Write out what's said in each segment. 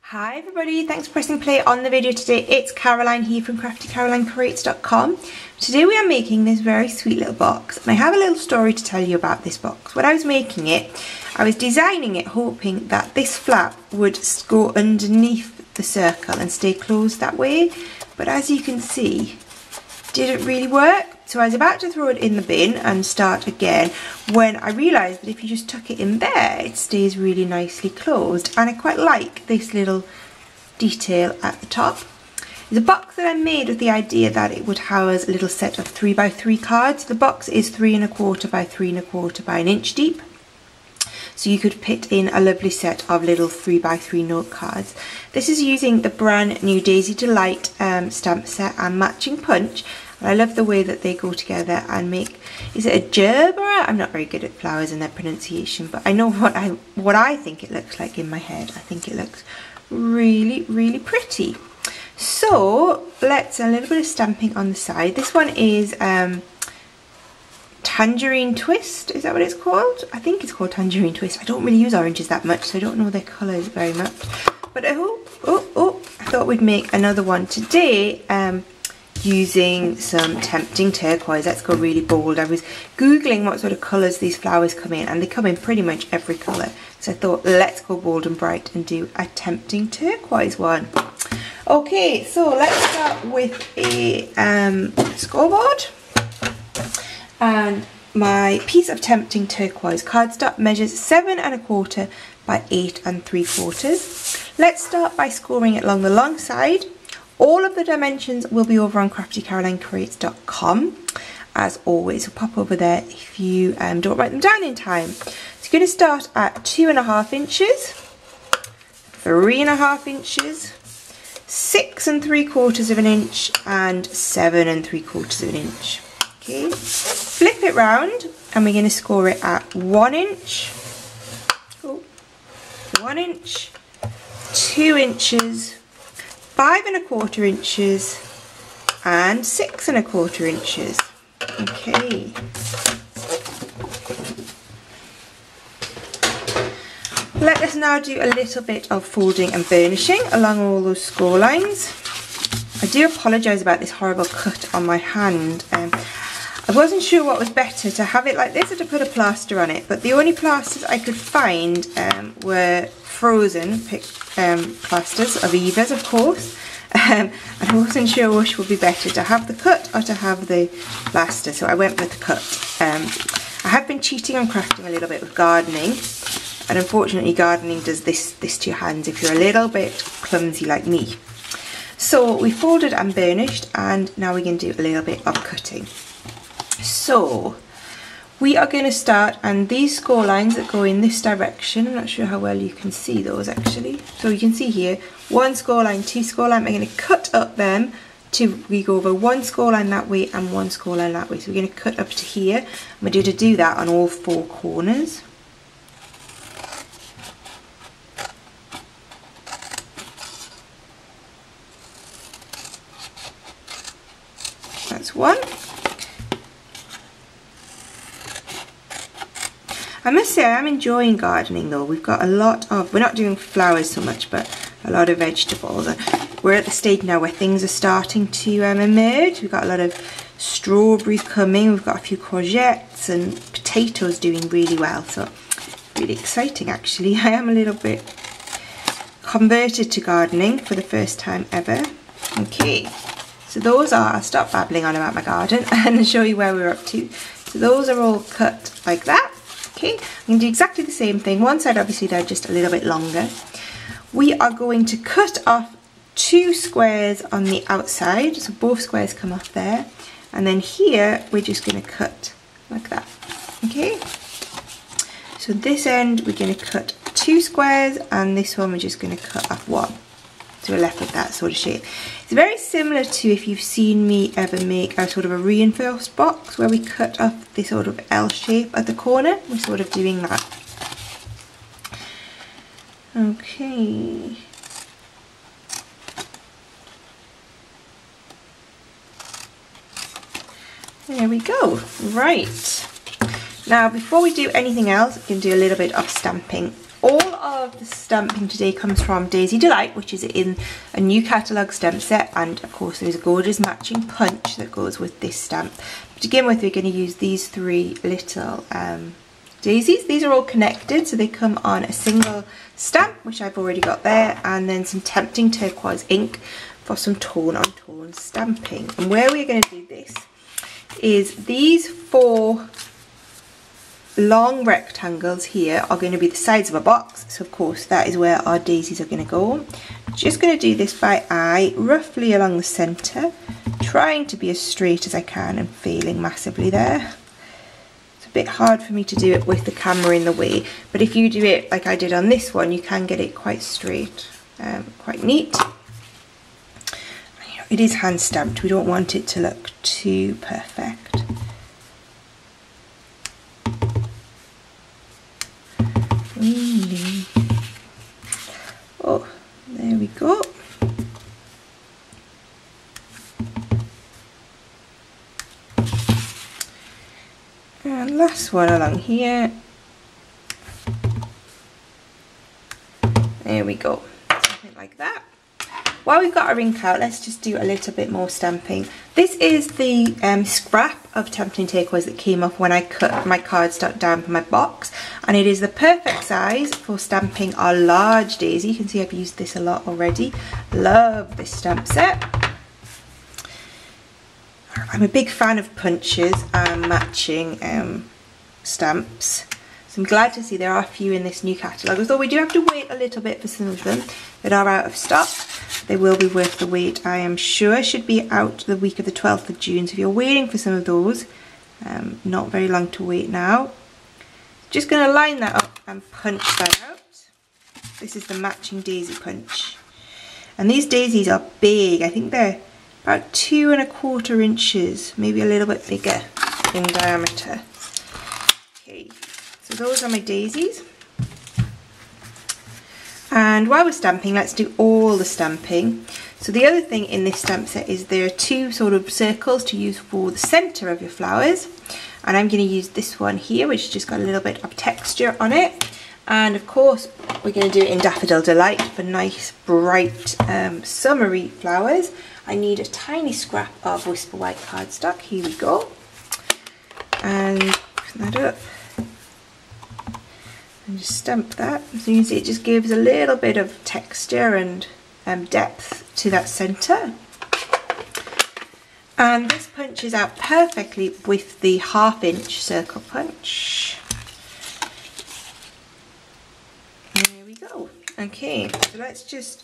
Hi everybody, thanks for pressing play on the video today. It's Caroline here from craftycarolinecreates.com. Today we are making this very sweet little box, and I have a little story to tell you about this box. When I was making it, I was designing it hoping that this flap would go underneath the circle and stay closed that way, but as you can see, it didn't really work. So I was about to throw it in the bin and start again when I realised that if you just tuck it in there, it stays really nicely closed, and I quite like this little detail at the top. It's a box that I made with the idea that it would house a little set of 3x3 cards. The box is 3 1/4 by 3 1/4 by 1 inch deep. So you could fit in a lovely set of little 3x3 note cards. This is using the brand new Daisy Delight stamp set and matching punch. And I love the way that they go together and make, is it a gerbera? I'm not very good at flowers and their pronunciation, but I know what I think it looks like in my head. I think it looks really, really pretty. So let's, a little bit of stamping on the side. This one is Tangerine Twist, is that what it's called? I think it's called Tangerine Twist. I don't really use oranges that much, so I don't know their colours very much. But I thought we'd make another one today using some tempting turquoise. Let's go really bold. I was googling what sort of colours these flowers come in, and they come in pretty much every colour. So I thought, let's go bold and bright and do a tempting turquoise one. Okay, so let's start with a scoreboard. And my piece of tempting turquoise cardstock measures 7 1/4 by 8 3/4. Let's start by scoring it along the long side. All of the dimensions will be over on craftycarolinecreates.com as always, so pop over there if you don't write them down in time. So you're going to start at 2 1/2 inches, 3 1/2 inches, 6 3/4 of an inch, and 7 3/4 of an inch. Okay, flip it round and we're going to score it at 1 inch, 1 inch, 2 inches, 5 1/4 inches, and 6 1/4 inches. Okay. Let us now do a little bit of folding and burnishing along all those score lines. I do apologise about this horrible cut on my hand. I wasn't sure what was better, to have it like this or to put a plaster on it, but the only plasters I could find were frozen plasters of Eva's, of course, and I wasn't sure which would be better, to have the cut or to have the plaster, so I went with the cut. I have been cheating on crafting a little bit with gardening, and unfortunately gardening does this to your hands if you're a little bit clumsy like me. So we folded and burnished, and now we're going to do a little bit of cutting. So we are going to start, and these score lines that go in this direction, I'm not sure how well you can see those actually, so you can see here, 1 score line, 2 score line, we're going to cut up them to, we go over 1 score line that way and 1 score line that way, so we're going to cut up to here, and we're going to do that on all 4 corners. That's 1. I must say I am enjoying gardening though. We've got a lot of, we're not doing flowers so much, but a lot of vegetables. We're at the stage now where things are starting to emerge. We've got a lot of strawberries coming, we've got a few courgettes and potatoes doing really well, so really exciting actually. I am a little bit converted to gardening for the first time ever. Okay, so those are, I'll stop babbling on about my garden and show you where we're up to. So those are all cut like that. Okay, I'm going to do exactly the same thing. One side obviously they're just a little bit longer. We are going to cut off 2 squares on the outside, so both squares come off there, and then here we're just going to cut like that. Okay, so this end we're going to cut 2 squares, and this one we're just going to cut off 1. So we're left with that sort of shape. It's very similar to if you've seen me ever make a sort of a reinforced box where we cut off this sort of L shape at the corner. We're sort of doing that. Okay. There we go. Right. Now before we do anything else, we can do a little bit of stamping All of the stamping today comes from Daisy Delight, which is in a new catalogue stamp set, and of course there's a gorgeous matching punch that goes with this stamp. To begin with, we're going to use these 3 little daisies. These are all connected, so they come on a single stamp, which I've already got there, and then some Tempting Turquoise ink for some tone on tone stamping. And where we're going to do this is these 4 long rectangles here are going to be the sides of a box, so of course that is where our daisies are going to go. Just going to do this by eye, roughly along the centre, trying to be as straight as I can and failing massively there. It's a bit hard for me to do it with the camera in the way, but if you do it like I did on this one, you can get it quite straight, quite neat. It is hand stamped, we don't want it to look too perfect. Oh, there we go. And last one along here. There we go, something like that. While we've got our ink out, let's just do a little bit more stamping. This is the scrap of Tempting Turquoise that came off when I cut my cardstock down for my box, and it is the perfect size for stamping our large daisy. You can see I've used this a lot already. Love this stamp set. I'm a big fan of punches and matching stamps. So I'm glad to see there are a few in this new catalogue, although we do have to wait a little bit for some of them that are out of stock. They will be worth the wait, I am sure. Should be out the week of the 12th of June, so if you're waiting for some of those, not very long to wait now. Just going to line that up and punch that out. This is the matching daisy punch. And these daisies are big, I think they're about 2¼ inches, maybe a little bit bigger in diameter. Okay, so those are my daisies. And while we're stamping, let's do all the stamping. So the other thing in this stamp set is there are 2 sort of circles to use for the centre of your flowers. And I'm going to use this one here, which has just got a little bit of texture on it. And of course, we're going to do it in Daffodil Delight for nice, bright, summery flowers. I need a tiny scrap of Whisper White cardstock. Here we go. And open that up. And just stamp that. So you can see it just gives a little bit of texture and depth to that centre. And this punches out perfectly with the 1/2 inch circle punch. There we go. Okay, so let's just,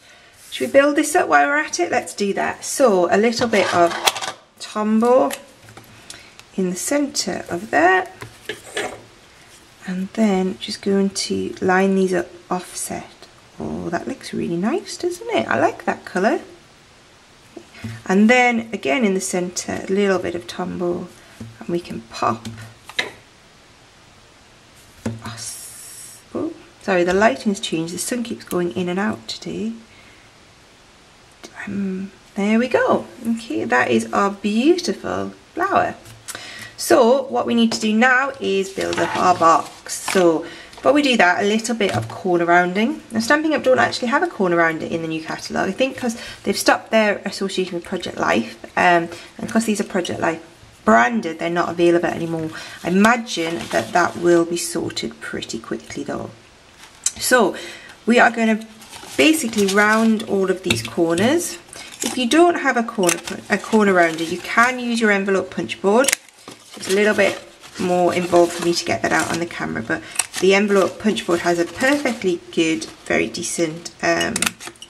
should we build this up while we're at it? Let's do that. So a little bit of Tombow in the centre of that. And then just going to line these up offset. Oh, that looks really nice, doesn't it? I like that colour. And then again in the centre, a little bit of Tombow, and we can pop. Oh, sorry, the lighting's changed. The sun keeps going in and out today. There we go. Okay, that is our beautiful flower. So what we need to do now is build up our box. So before we do that, a little bit of corner rounding. Now Stampin' Up! Don't actually have a corner rounder in the new catalogue, I think because they've stopped their association with Project Life, and because these are Project Life branded, they're not available anymore. I imagine that that will be sorted pretty quickly though. So we are going to basically round all of these corners. If you don't have a corner rounder, you can use your envelope punch board. It's a little bit more involved for me to get that out on the camera, but the envelope punch board has a perfectly good, very decent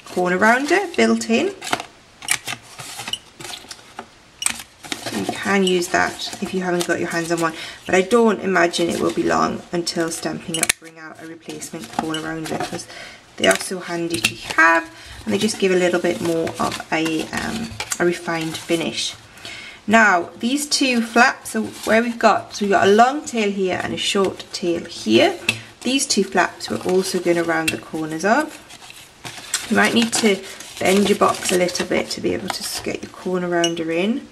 corner rounder built in. So you can use that if you haven't got your hands on one, but I don't imagine it will be long until Stampin' Up! Bring out a replacement corner rounder, because they are so handy to have and they just give a little bit more of a refined finish. Now these 2 flaps, so where we've got a long tail here and a short tail here. These 2 flaps we're also going to round the corners of. You might need to bend your box a little bit to be able to get your corner rounder in,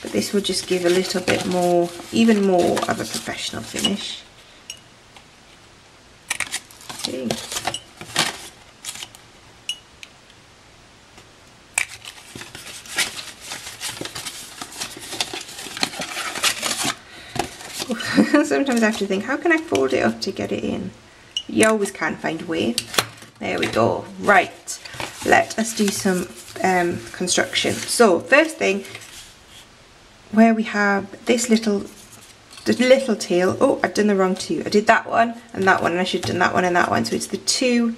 but this will just give a little bit more, even more of a professional finish. Okay. Sometimes I have to think, how can I fold it up to get it in? You always can find a way. There we go. Right, let us do some construction. So first thing, where we have this little tail. Oh, I've done the wrong two. I did that one, and I should have done that one and that one. So it's the two.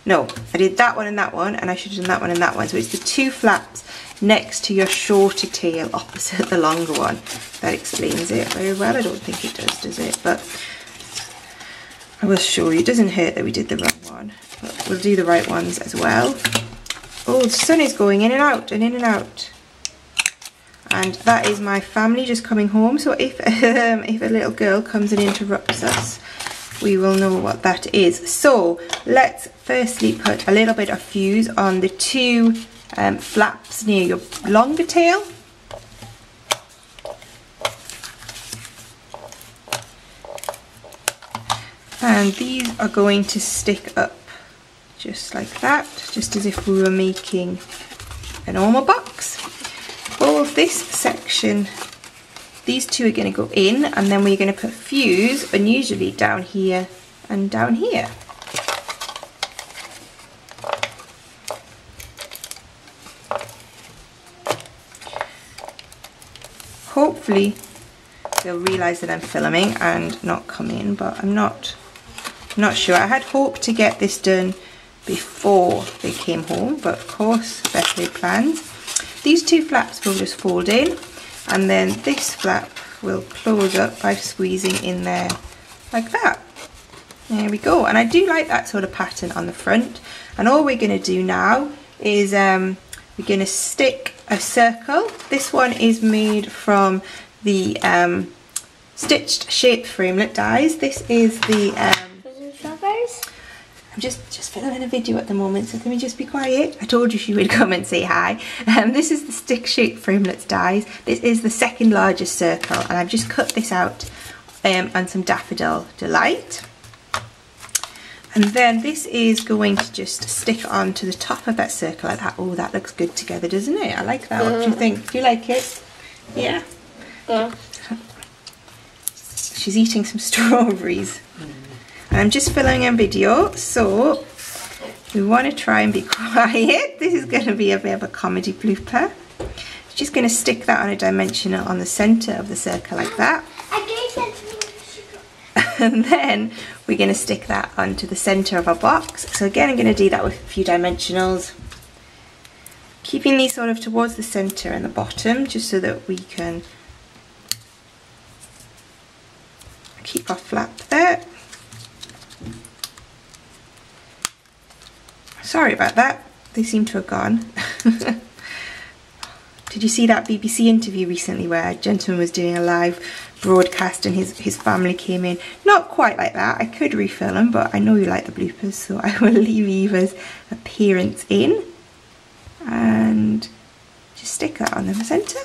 No, I did that one and that one, and I should have done that one and that one. So it's the two flaps next to your shorter tail opposite the longer one. That explains it very well. I don't think it does it? But I will show you. It doesn't hurt that we did the wrong one, but we'll do the right ones as well. Oh, the sun is going in and out and in and out. And that is my family just coming home. So if a little girl comes and interrupts us, we will know what that is. So let's firstly put a little bit of fuse on the two flaps near your longer tail. And these are going to stick up just like that, just as if we were making a normal box. Both this section, these two are going to go in, and then we're going to put fuse unusually down here and down here. Hopefully they'll realise that I'm filming and not come in, but I'm not sure. I had hoped to get this done before they came home, but of course, better laid plans. These two flaps will just fold in, and then this flap will close up by squeezing in there like that. There we go. And I do like that sort of pattern on the front. And all we're going to do now is we're going to stick a circle. This one is made from the stitched shaped framelit dies. This is the I'm just filming a video at the moment, so can we just be quiet? I told you she would come and say hi. This is the stick shaped framelits dies. This is the second largest circle, and I've just cut this out on some Daffodil Delight. And then this is going to just stick onto the top of that circle like that. Oh, that looks good together, doesn't it? I like that. What do you think? Do you like it? Yeah? Yeah. She's eating some strawberries. I'm just filming a video, so we want to try and be quiet. This is going to be a bit of a comedy blooper. Just going to stick that on a dimensional on the centre of the circle like that. And then we're going to stick that onto the centre of our box. So again, I'm going to do that with a few dimensionals, keeping these sort of towards the centre and the bottom, just so that we can keep our flap there. Sorry about that, they seem to have gone. Did you see that BBC interview recently where a gentleman was doing a live broadcast and his family came in? Not quite like that. I could refilm, but I know you like the bloopers, so I will leave Eva's appearance in and just stick that on the centre.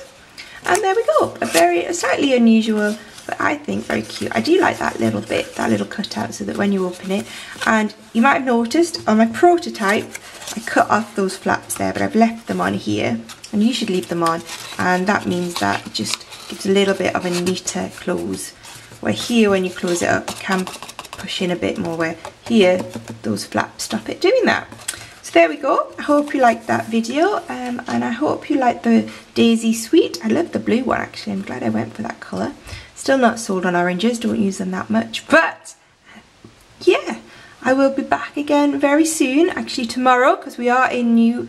And there we go. A slightly unusual, but I think very cute. I do like that little bit, that little cutout, so that when you open it, and you might have noticed on my prototype I cut off those flaps there, but I've left them on here, and you should leave them on, and that means that it just gives a little bit of a neater close, where here when you close it up you can push in a bit more, where here those flaps stop it doing that. So there we go. I hope you liked that video, and I hope you liked the Daisy Sweet. I love the blue one actually. I'm glad I went for that colour. Still not sold on oranges, don't use them that much, but yeah, I will be back again very soon, actually tomorrow, because we are in new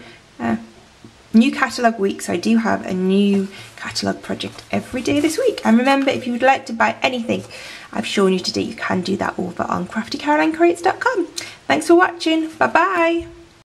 catalogue week, so I do have a new catalogue project every day this week. And remember, if you would like to buy anything I've shown you today, you can do that over on craftycarolinecreates.com. Thanks for watching, bye bye.